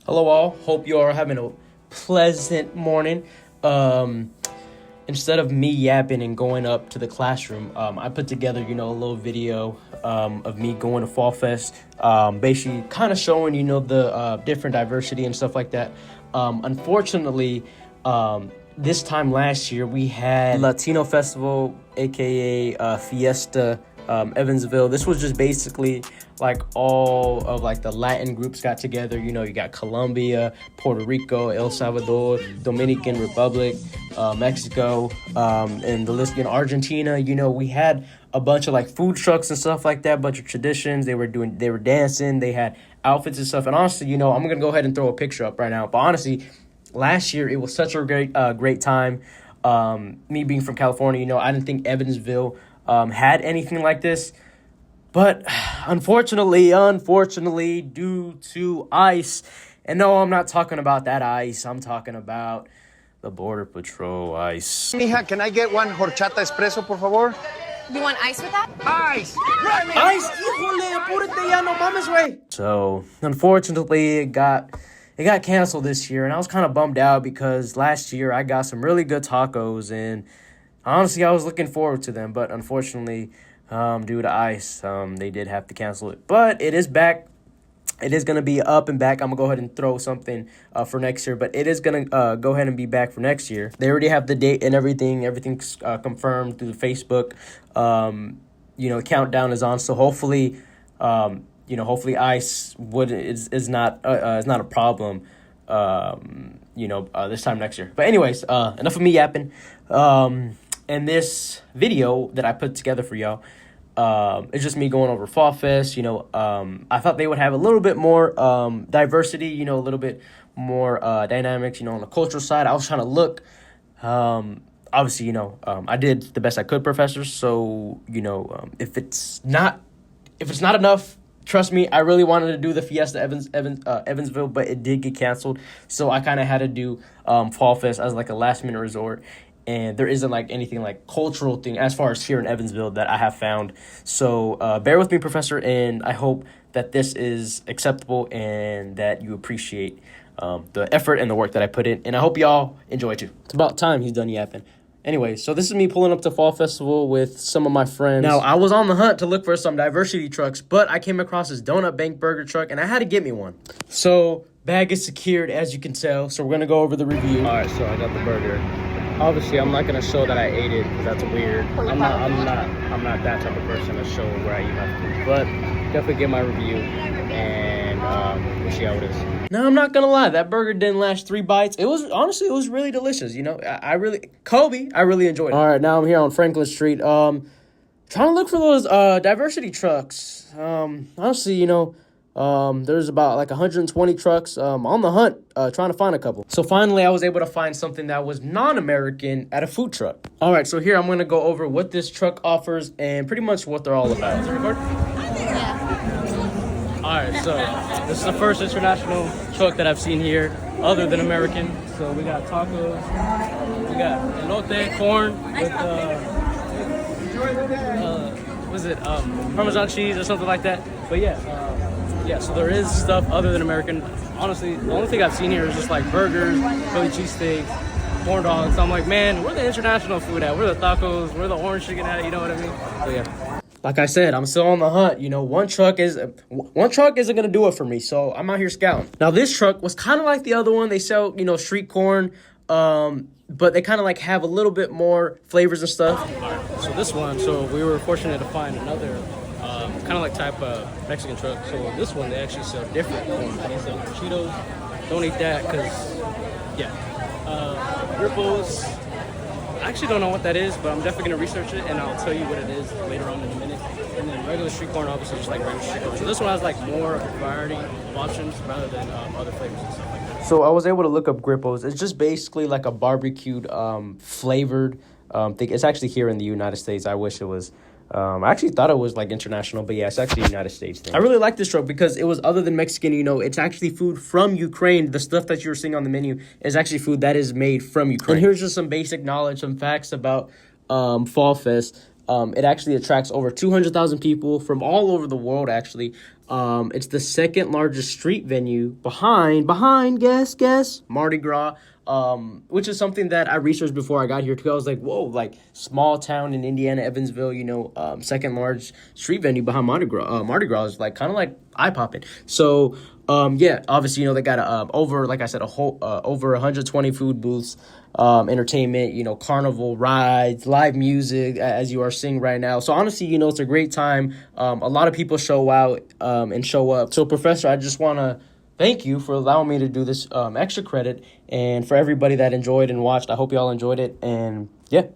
Hello all, hope you are having a pleasant morning. Instead of me yapping and going up to the classroom, I put together, a little video of me going to Fall Fest, basically kind of showing, the different diversity and stuff like that. Unfortunately, this time last year, we had Latino Festival, aka Fiesta, Evansville. This was just basically like all of like the Latin groups got together. You got Colombia, Puerto Rico, El Salvador, Dominican Republic, Mexico, and the list, Argentina. We had a bunch of like food trucks and stuff like that, bunch of traditions. They were dancing, they had outfits and stuff. And honestly, I'm gonna go ahead and throw a picture up right now. But honestly, last year it was such a great time. Me being from California, I didn't think Evansville had anything like this. But unfortunately, due to ICE, and no, I'm not talking about that ICE. I'm talking about the Border Patrol ICE. Mija, can I get one horchata espresso, por favor? You want ice with that? Ice! ICE, híjole, apúrate ya, no mames, güey. So, unfortunately, it got canceled this year, and I was kind of bummed out because last year I got some really good tacos, and honestly, I was looking forward to them, but unfortunately, due to ICE, they did have to cancel it. But it is back. It is going to be up and back. I'm going to go ahead and throw something for next year, but it is going to go ahead and be back for next year. They already have the date and everything. Everything's confirmed through Facebook. Countdown is on, so hopefully, hopefully ICE is not a problem, this time next year. But anyways, enough of me yapping. And this video that I put together for y'all, it's just me going over Fall Fest. I thought they would have a little bit more diversity, a little bit more dynamics, on the cultural side. I was trying to look. Obviously, I did the best I could, professors. So, if it's not enough, trust me, I really wanted to do the Fiesta Evansville, but it did get canceled. So I kind of had to do Fall Fest as like a last minute resort. And there isn't like anything like cultural thing as far as here in Evansville that I have found. So bear with me, professor, and I hope that this is acceptable and that you appreciate the effort and the work that I put in. And I hope y'all enjoy too. It's about time he's done yapping. Anyway, so this is me pulling up to Fall Festival with some of my friends. Now, I was on the hunt to look for some diversity trucks, but I came across this Donut Bank burger truck, and I had to get me one. So bag is secured, as you can tell. So we're going to go over the review. All right, so I got the burger. Obviously, I'm not gonna show that I ate it because that's weird. I'm not that type of person to show where I eat my food. But definitely get my review, and we'll see how it is. No, I'm not gonna lie. That burger didn't last 3 bites. It was really delicious. I really enjoyed it. All right, now I'm here on Franklin Street. Trying to look for those diversity trucks. Honestly, there's about like 120 trucks on the hunt, trying to find a couple. So finally, I was able to find something that was non-American at a food truck. All right, so here I'm going to go over what this truck offers and pretty much what they're all about. Is it recording? Yeah. All right, so this is the first international truck that I've seen here other than American. So we got tacos, we got elote, corn with, Parmesan cheese or something like that. But yeah, so there is stuff other than American. Honestly, the only thing I've seen here is just like burgers, Philly cheesesteaks, corn dogs. So I'm like, man, where the international food at? Where the tacos? Where the orange chicken at? You know what I mean? So yeah. Like I said, I'm still on the hunt. One truck isn't gonna do it for me. So I'm out here scouting. Now this truck was kind of like the other one. They sell, street corn, but they kind of like have a little bit more flavors and stuff. All right. So this one, we were fortunate to find another. Kind of like type of Mexican truck. So this one, they actually sell different corn. They sell Cheetos. Don't eat that because, Ripples. I actually don't know what that is, but I'm definitely going to research it, and I'll tell you what it is later on in a minute. And then regular street corn, obviously, just like regular street corn. So this one has like more variety of options rather than other flavors and stuff like that. So I was able to look up Grippos. It's just basically like a barbecued, flavored thing. It's actually here in the United States. I wish it was. I actually thought it was like international, but yeah, it's actually a United States thing. I really like this truck because it was other than Mexican, it's actually food from Ukraine. The stuff that you're seeing on the menu is actually food that is made from Ukraine. And here's just some basic knowledge, some facts about Fall Fest. It actually attracts over 200,000 people from all over the world, actually. It's the second largest street venue behind, guess, Mardi Gras, which is something that I researched before I got here too. I was like, whoa, like small town in Indiana, Evansville, second large street venue behind Mardi Gras. Mardi Gras is like kind of like eye popping. So, yeah, obviously, they got over, like I said, over 120 food booths, entertainment, carnival rides, live music, as you are seeing right now. So honestly, it's a great time. A lot of people show out and show up. So, Professor, I just want to thank you for allowing me to do this extra credit, and for everybody that enjoyed and watched. I hope you all enjoyed it, and yeah.